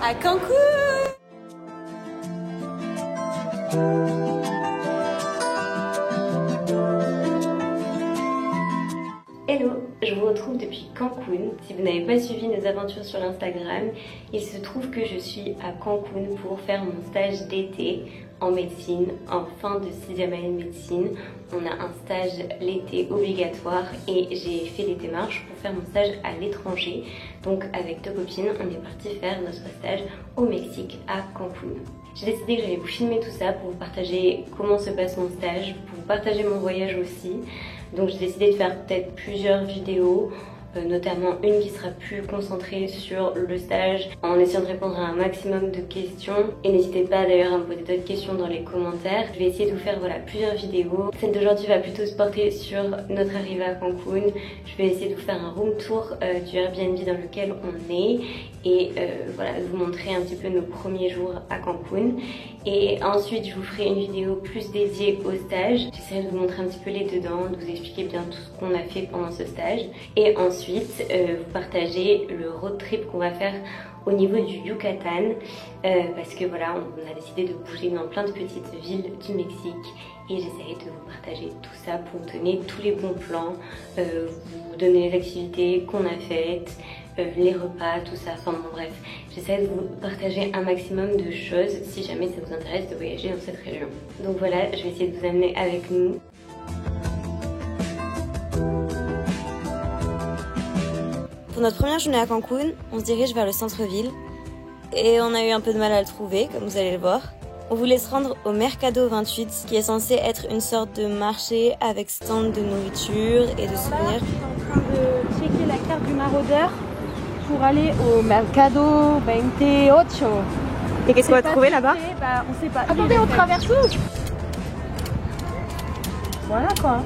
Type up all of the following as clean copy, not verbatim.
à Cancun. Hello, je vous retrouve depuis Cancun. Si vous n'avez pas suivi nos aventures sur Instagram, il se trouve que je suis à Cancun pour faire mon stage d'été en médecine, en fin de 6e année de médecine. On a un stage l'été obligatoire et j'ai fait les démarches pour faire mon stage à l'étranger. Donc avec deux copines, on est parti faire notre stage au Mexique à Cancun. J'ai décidé que j'allais vous filmer tout ça pour vous partager comment se passe mon stage, pour vous partager mon voyage aussi. Donc j'ai décidé de faire peut-être plusieurs vidéos, notamment une qui sera plus concentrée sur le stage, en essayant de répondre à un maximum de questions. Et n'hésitez pas d'ailleurs à me poser d'autres questions dans les commentaires. Je vais essayer de vous faire plusieurs vidéos. Celle d'aujourd'hui va plutôt se porter sur notre arrivée à Cancun. Je vais essayer de vous faire un room tour du Airbnb dans lequel on est et de vous montrer un petit peu nos premiers jours à Cancun. Et ensuite je vous ferai une vidéo plus dédiée au stage. J'essaierai de vous montrer un petit peu les dedans, de vous expliquer bien tout ce qu'on a fait pendant ce stage. Et ensuite vous partager le road trip qu'on va faire au niveau du Yucatan parce que voilà, on a décidé de bouger dans plein de petites villes du Mexique et j'essaierai de vous partager tout ça pour vous donner tous les bons plans, vous donner les activités qu'on a faites, les repas, tout ça, enfin bon bref, j'essaie de vous partager un maximum de choses si jamais ça vous intéresse de voyager dans cette région. Donc voilà, je vais essayer de vous amener avec nous. Pour notre première journée à Cancun, on se dirige vers le centre-ville et on a eu un peu de mal à le trouver, comme vous allez le voir. On voulait se rendre au Mercado 28, qui est censé être une sorte de marché avec stand de nourriture et de souvenirs. Je suis en train de checker la carte du maraudeur pour aller au Mercado 28. Et qu'est-ce qu'on va trouver là-bas? On sait pas. Attendez, on traverse où? Voilà quoi.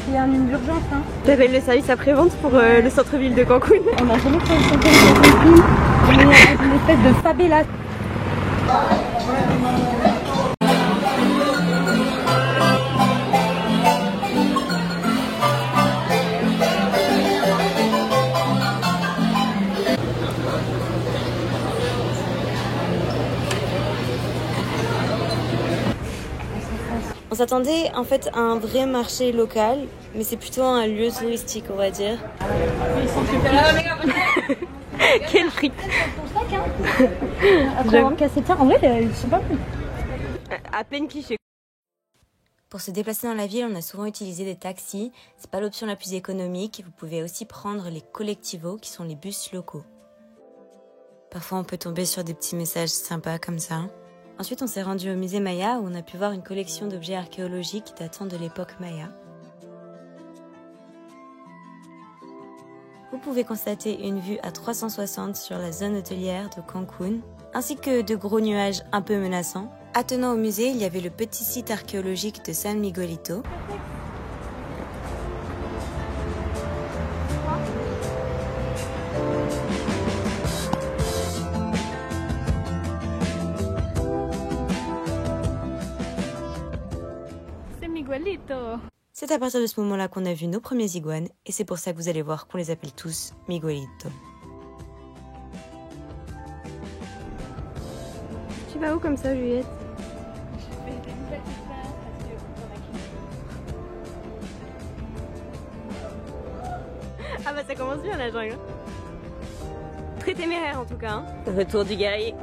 Il y a une urgence. Hein. T'appelles le service après-vente pour le centre-ville de Cancun. On a jamais fait le centre-ville de Cancun. On est avec une espèce de favela. On s'attendait en fait à un vrai marché local, mais c'est plutôt un lieu touristique, on va dire. Quel fric! Après avoir cassé tiens, en vrai, ils sont pas bons. À peine cliché. Pour se déplacer dans la ville, on a souvent utilisé des taxis. C'est pas l'option la plus économique. Vous pouvez aussi prendre les collectivos, qui sont les bus locaux. Parfois, on peut tomber sur des petits messages sympas comme ça. Ensuite, on s'est rendu au musée Maya où on a pu voir une collection d'objets archéologiques datant de l'époque Maya. Vous pouvez constater une vue à 360 sur la zone hôtelière de Cancun, ainsi que de gros nuages un peu menaçants. Attenant au musée, il y avait le petit site archéologique de San Miguelito. C'est à partir de ce moment-là qu'on a vu nos premiers iguanes et c'est pour ça que vous allez voir qu'on les appelle tous Miguelito. Tu vas où comme ça, Juliette? Je fais des nouvelles expériences parce que Ah bah ça commence bien la jungle. Très téméraire en tout cas. Hein. Retour du guerrier.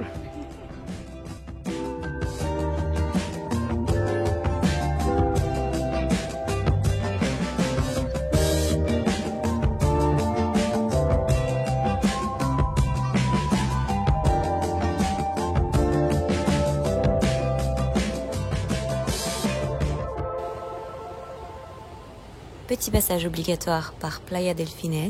Petit passage obligatoire par Playa del Fines.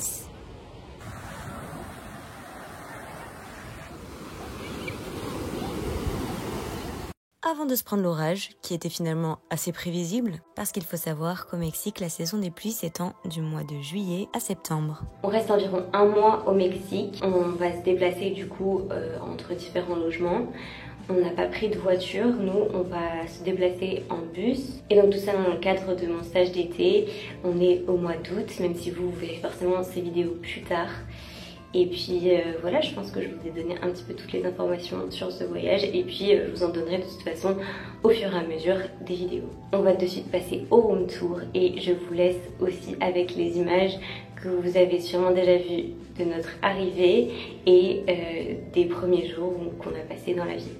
Avant de se prendre l'orage, qui était finalement assez prévisible, parce qu'il faut savoir qu'au Mexique, la saison des pluies s'étend du mois de juillet à septembre. On reste environ un mois au Mexique. On va se déplacer du coup entre différents logements. On n'a pas pris de voiture, nous on va se déplacer en bus. Et donc tout ça dans le cadre de mon stage d'été. On est au mois d'août, même si vous verrez forcément ces vidéos plus tard. Et puis voilà, je pense que je vous ai donné un petit peu toutes les informations sur ce voyage et puis je vous en donnerai de toute façon au fur et à mesure des vidéos. On va de suite passer au room tour et je vous laisse aussi avec les images que vous avez sûrement déjà vues de notre arrivée et des premiers jours qu'on a passé dans la ville.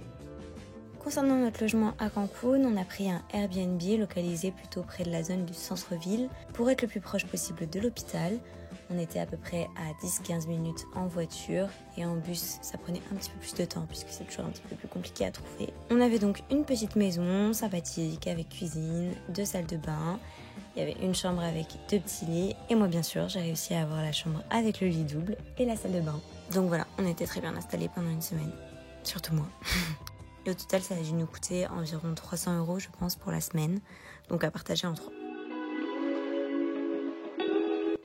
Concernant notre logement à Cancun, on a pris un Airbnb localisé plutôt près de la zone du centre-ville pour être le plus proche possible de l'hôpital. On était à peu près à 10-15 minutes en voiture et en bus ça prenait un petit peu plus de temps puisque c'est toujours un petit peu plus compliqué à trouver. On avait donc une petite maison sympathique avec cuisine, 2 salles de bain, il y avait une chambre avec 2 petits lits et moi bien sûr j'ai réussi à avoir la chambre avec le lit double et la salle de bain. Donc voilà, on était très bien installés pendant une semaine, surtout moi. Et au total ça a dû nous coûter environ 300 € je pense pour la semaine, donc à partager en 3.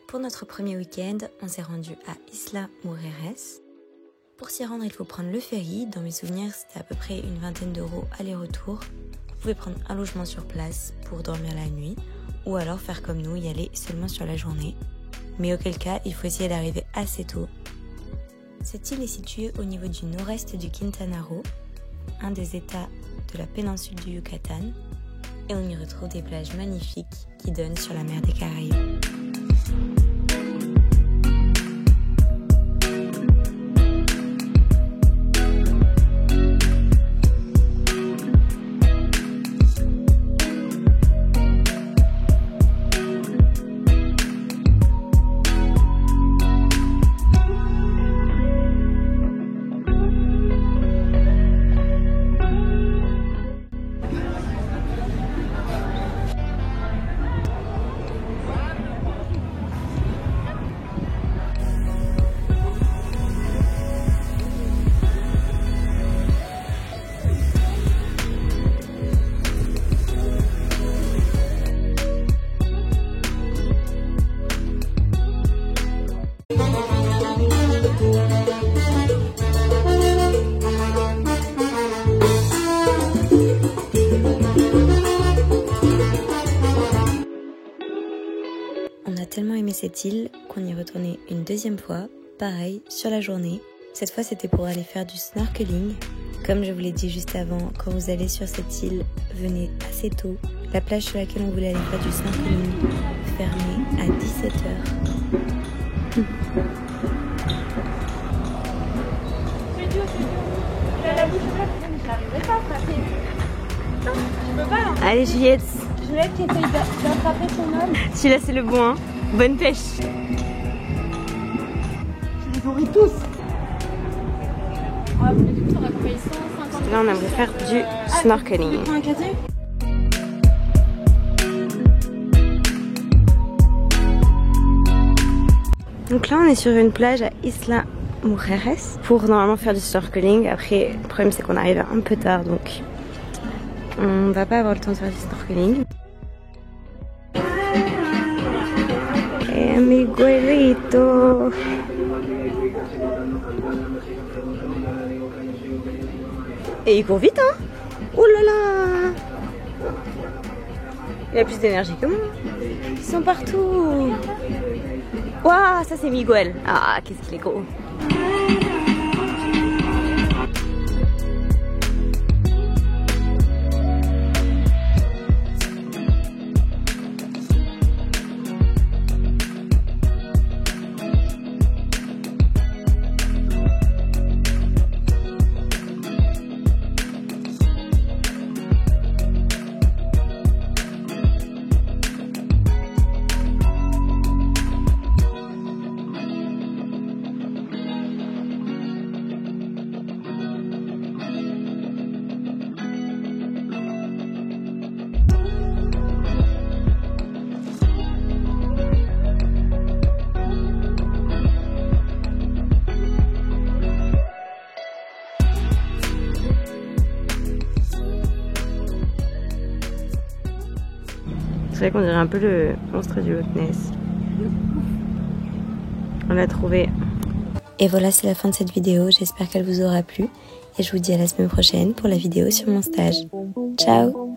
Pour notre premier week-end, on s'est rendu à Isla Mujeres. Pour s'y rendre, il faut prendre le ferry. Dans mes souvenirs, c'était à peu près une vingtaine d'euros aller-retour. Vous pouvez prendre un logement sur place pour dormir la nuit ou alors faire comme nous, y aller seulement sur la journée. Mais auquel cas, il faut essayer d'arriver assez tôt. Cette île est située au niveau du nord-est du Quintana Roo, un des états de la péninsule du Yucatan, et on y retrouve des plages magnifiques qui donnent sur la mer des Caraïbes. On a tellement aimé cette île qu'on y est retourné une deuxième fois, pareil, sur la journée. Cette fois, c'était pour aller faire du snorkeling. Comme je vous l'ai dit juste avant, quand vous allez sur cette île, venez assez tôt. La plage sur laquelle on voulait aller faire du snorkeling fermée à 17 h. Allez Juliette. Juliette qui essaye d'attraper son homme. Celui-là c'est le bon, hein. Bonne pêche. Je les nourris tous. Ah, mais du coup, t'aurais payé 150 €. Là on aimerait faire du snorkeling. Tu prends un casier ? Donc là on est sur une plage à Isla Mujeres pour normalement faire du snorkeling. Après le problème c'est qu'on arrive un peu tard donc on va pas avoir le temps de faire du snorkeling. Et Miguelito. Et il court vite hein. Ouh là là. Il a plus d'énergie que moi. Ils sont partout. Waouh, ça c'est Miguel. Ah, qu'est-ce qu'il est gros. C'est vrai qu'on dirait un peu le monstre du Loch Ness. On l'a trouvé. Et voilà, c'est la fin de cette vidéo. J'espère qu'elle vous aura plu. Et je vous dis à la semaine prochaine pour la vidéo sur mon stage. Ciao!